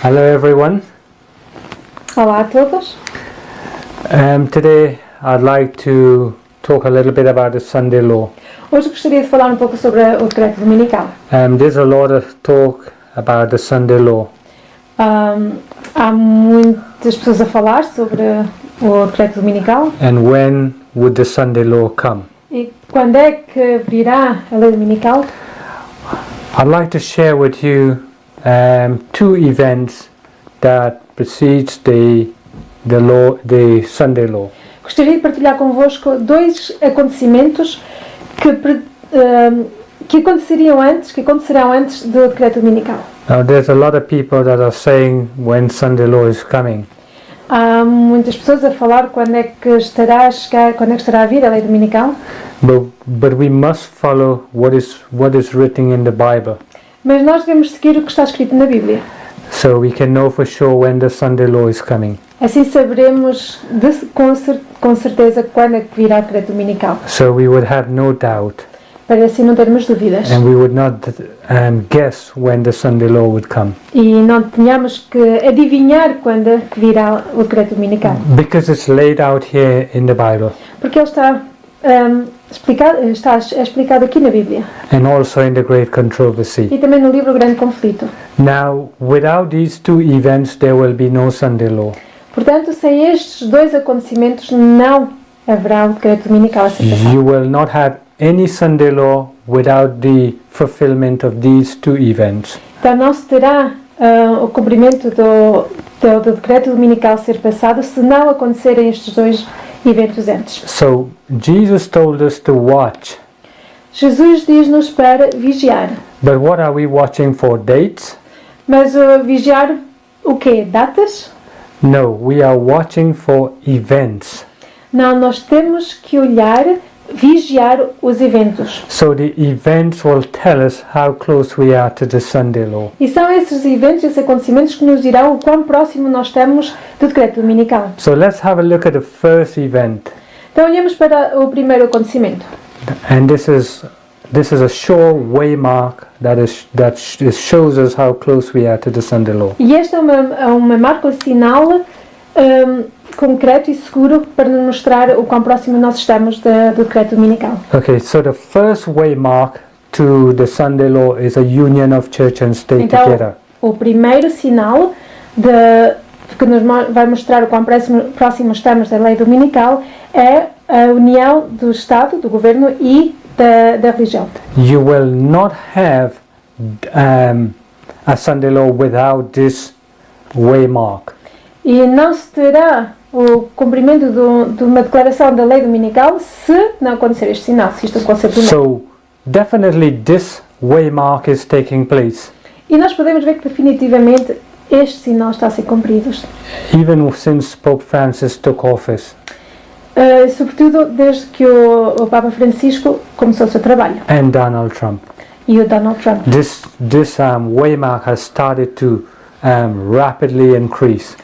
Hello everyone. Olá a todos. Today I'd like to talk a little bit about the Sunday law. Hoje gostaria de falar um pouco sobre o decreto dominical. There's a lot of talk about the Sunday law. Há muitas pessoas a falar sobre o decreto dominical. And when would the Sunday law come? E quando é que virá a lei dominical? I'd like to share with you two events that precedes the Sunday law. Gostaria de partilhar convosco dois acontecimentos que acontecerão antes do decreto dominical. Now there's a lot of people that are saying when Sunday law is coming. Há muitas pessoas a falar quando é que estará a vir a lei dominical. But we must follow what is written in the Bible. Mas nós devemos seguir o que está escrito na Bíblia. So we can know for sure when the Sunday law is coming. Assim saberemos com certeza quando é que virá o decreto dominical. So we would have no doubt. Para assim não termos dúvidas. And we would not guess when the Sunday law would come. E não tenhamos que adivinhar quando é que virá o decreto dominical. Because it's laid out here in the Bible. Porque ele está explicado aqui na Bíblia. And also in the Great Controversy. E também no livro Grande Conflito. Now, without these two events, there will be no Sunday law. Portanto, sem estes dois acontecimentos, não haverá o decreto dominical a ser passado. You will not have any Sunday law without the fulfillment of these two events. Então não se terá o cumprimento do decreto dominical ser passado se não acontecerem estes dois eventos antes. So, Jesus told us to watch. Jesus diz-nos para vigiar. But what are we watching for? Dates? Mas vigiar o quê? Datas? No, we are watching for events. Não, nós temos que vigiar os eventos. So the events will tell us how close we are to the Sunday law. E são esses eventos, esses acontecimentos que nos dirão o quão próximo nós estamos do decreto dominical. So let's have a look at the first event. Então olhemos para o primeiro acontecimento. And this is a sure waymark that shows us how close we are to the Sunday law. E esta é uma marca, um sinal concreto e seguro para nos mostrar o quão próximo nós estamos do decreto dominical. Okay, so the first waymark to the Sunday law is a union of church and state então, together. O primeiro sinal que nos vai mostrar o quão próximo estamos da lei dominical é a união do Estado, do governo e da religião. You will not have a Sunday law without this waymark. E não se terá o cumprimento de uma declaração da lei dominical se não acontecer este sinal, se isto acontecer primeiro. So, definitely this waymark is taking place. E nós podemos ver que definitivamente este sinal está a ser cumprido. Even since Pope Francis took office. Sobretudo desde que o Papa Francisco começou o seu trabalho. And Donald Trump. E o Donald Trump. This waymark has started to rapidly increase.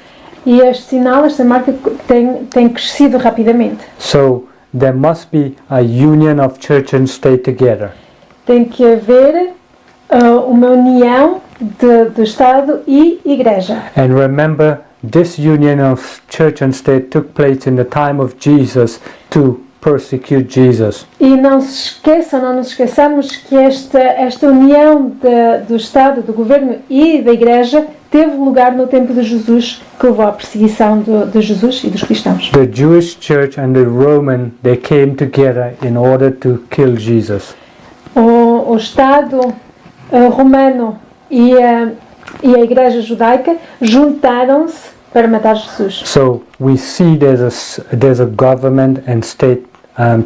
E este sinal, esta marca tem crescido rapidamente. So there must be a union of church and state together. Tem que haver uma união do Estado e Igreja. And remember, this union of church and state took place in the time of Jesus to persecute Jesus. E não nos esqueçamos que esta união do Estado, do governo e da Igreja teve lugar no tempo de Jesus, que levou à perseguição de Jesus e dos cristãos. The Jewish church and the Roman, they came together in order to kill Jesus. O Estado romano e a Igreja judaica juntaram-se para matar Jesus. So we see there's a government and state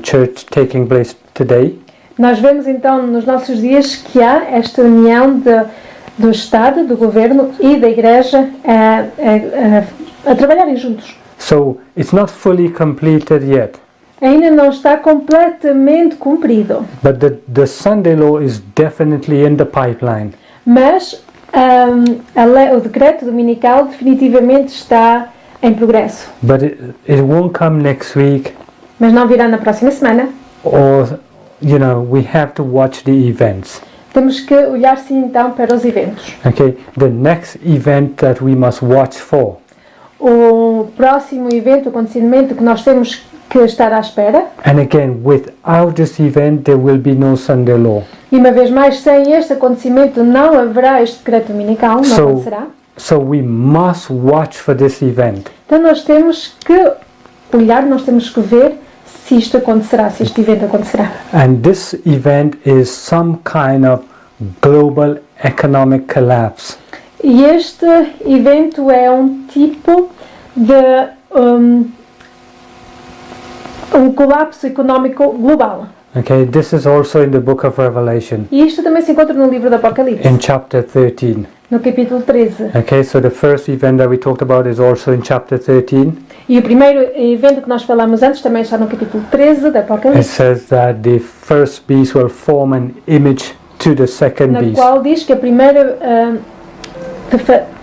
church taking place today. Nós vemos então nos nossos dias que há esta união do Estado, do governo e da Igreja a trabalharem juntos. So it's not fully completed yet. Ainda não está completamente cumprido. But the Sunday law is definitely in the pipeline. Mas o decreto dominical definitivamente está em progresso. But it won't come next week. Mas não virá na próxima semana. Or, we have to watch the events. Temos que olhar sim então para os eventos. Okay, the next event that we must watch for O próximo evento, o acontecimento que nós temos que estar à espera, and again, without this event, there will be no Sunday law. e uma vez mais, sem este acontecimento não haverá este decreto dominical, não acontecerá. So we must watch for this event. Então nós temos que olhar, nós temos que ver se isto acontecerá, se este evento acontecerá. And this event is some kind of global economic collapse. E este evento é um tipo de um colapso económico global. Okay, this is also in the book of Revelation, E isto também se encontra no livro do Apocalipse, in chapter 13. no capítulo 13. Okay, so the first event that we talked about is also in chapter 13. E o primeiro evento que nós falamos antes também está no capítulo 13 do It Apocalipse, says that the first beast will form an image to the second na beast. qual diz que a primeira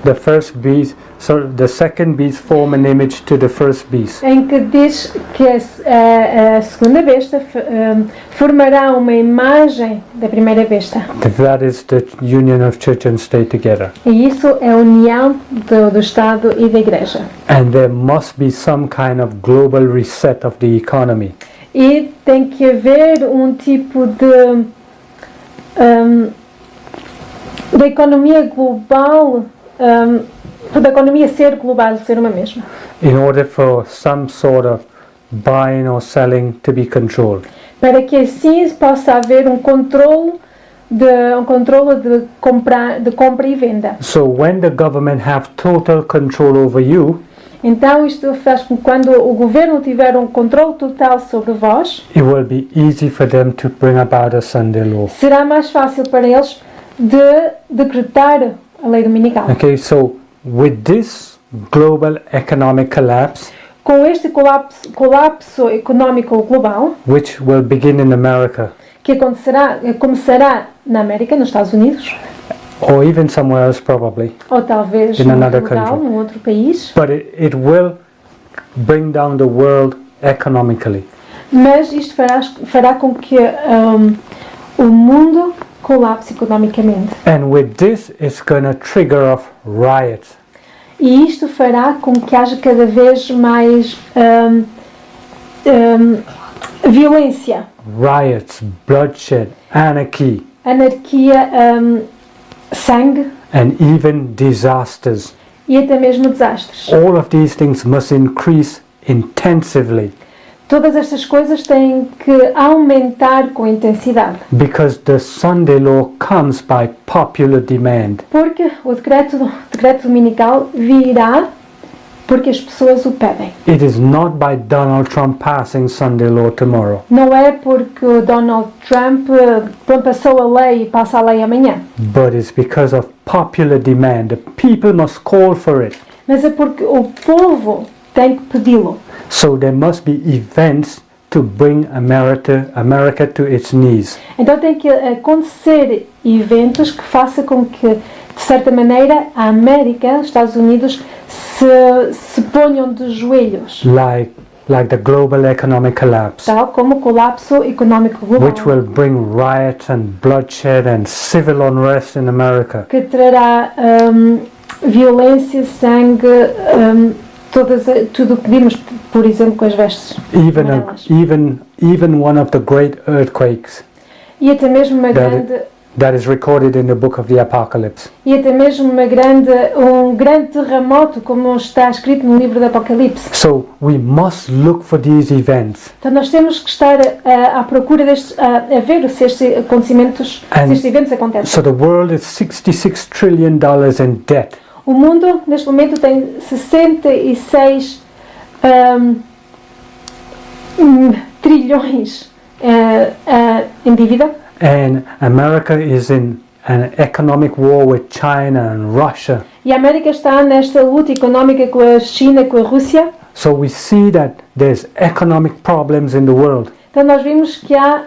The first beast, so the second beast form an image to the first beast. em que diz que a segunda besta formará uma imagem da primeira besta. That is the union of church and state together. E isso é a união do Estado e da Igreja. And there must be some kind of global reset of the economy. E tem que haver um tipo de da economia global, da economia ser global, ser uma mesma. In order for some sort of buying or selling to be controlled. Para que assim possa haver um controle de compra e venda. So when the government have total control over you, Então isto faz com que quando o governo tiver um controle total sobre vós, it will be easy for them to bring about a Sunday law. será mais fácil para eles de decretar a lei dominical. Okay, so with this global economic collapse, Com este colapso económico global, which will begin in America que começará na América, nos Estados Unidos, or even somewhere else probably, ou talvez In num another outro local, country. num outro país, but it will bring down the world economically. mas isto fará com que o mundo colapse economicamente. And with this, it's going to trigger off riots. E isto fará com que haja cada vez mais violência, Riots, bloodshed, anarchy, anarquia, sangue and even disasters. e até mesmo desastres. All of these things must increase intensively Todas estas coisas têm que aumentar com intensidade, because the Sunday law comes by popular demand. porque o decreto dominical virá porque as pessoas o pedem. It is not by Donald Trump passing Sunday law tomorrow, Não é porque o Donald Trump passou a lei e passa a lei amanhã, but it's because of popular demand. The people must call for it. mas é porque o povo tem que pedi-lo. So there must be events to bring America to its knees. Então tem que acontecer eventos que façam com que, de certa maneira, a América, os Estados Unidos, se ponham de joelhos, Like the global economic collapse, tal como o colapso económico global, which will bring riots and bloodshed and civil unrest in America. que trará violência, sangue, tudo o que vimos, por exemplo, com as vestes amarelas. Even one of the great earthquakes E até mesmo that is recorded in the book of the Apocalypse. um grande terremoto, como está escrito no livro do Apocalipse. So we must look for these events. Então nós temos que estar à procura destes, a ver se estes acontecimentos, se estes eventos acontecem. So the world is $66 trillion in debt. O mundo, neste momento, tem 66 trilhões em dívida. And America is in an economic war with China and Russia. E a América está nesta luta económica com a China, com a Rússia. So we see that there's economic problems in the world. Então nós vimos que há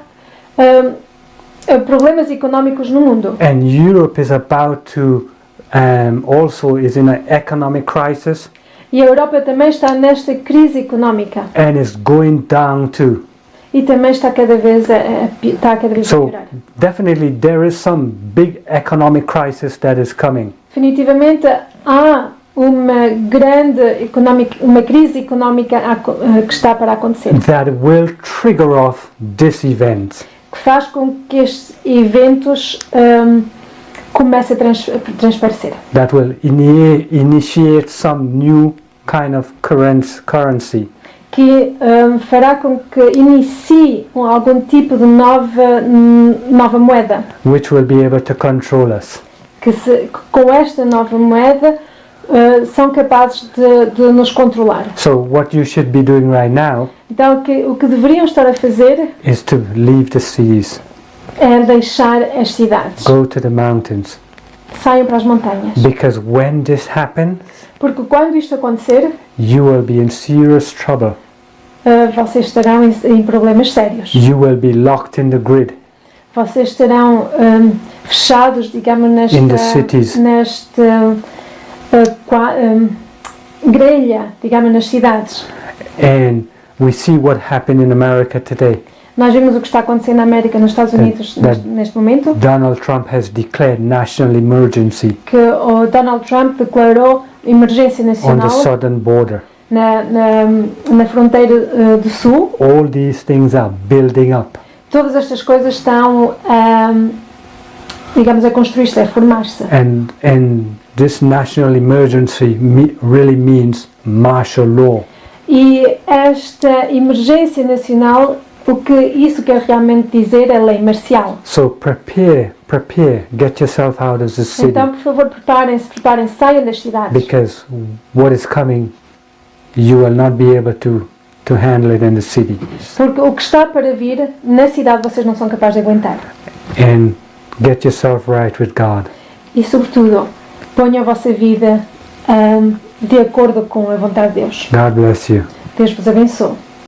problemas económicos no mundo. And Europe is about to also is in an economic crisis. E a Europa também está nesta crise económica. And is going down too. E e também está cada vez a So piorar. definitely there is some big economic crisis that is coming. Definitivamente há uma uma crise económica que está para acontecer, That will trigger off this event. que faz com que estes eventos comecem a transparecer, That will initiate some new kind of currency. que fará com que inicie algum tipo de nova moeda, Which will be able to control us. que com esta nova moeda são capazes de nos controlar. So what you should be doing right now Então o que deveriam estar a fazer is to leave the cities, é deixar as cidades, go to the mountains. saiam para as montanhas, Because when this happens, porque quando isto acontecer, you will be in serious trouble. vocês estarão em problemas sérios. You will be locked in the grid. Vocês estarão fechados, digamos, In the cities. nesta grelha, digamos, nas cidades. And we see what happened in America today. Nós vimos o que está acontecendo na América, nos Estados Unidos, neste momento, Donald Trump has declared national emergency que o Donald Trump declarou emergência on nacional the southern border. na fronteira do sul. All these things are building up. Todas estas coisas estão, digamos, a construir-se, a formar-se. And this national emergency really means martial law. E esta emergência nacional, o que isso quer realmente dizer é lei marcial. So prepare, get yourself out of the city. Então, por favor, preparem-se, saiam das cidades. Because what is coming, you will not be able to handle it in the city. Porque o que está para vir na cidade vocês não são capazes de aguentar. And get yourself right with God. E, sobretudo, ponham a vossa vida de acordo com a vontade de Deus. God bless you. Deus vos abençoe.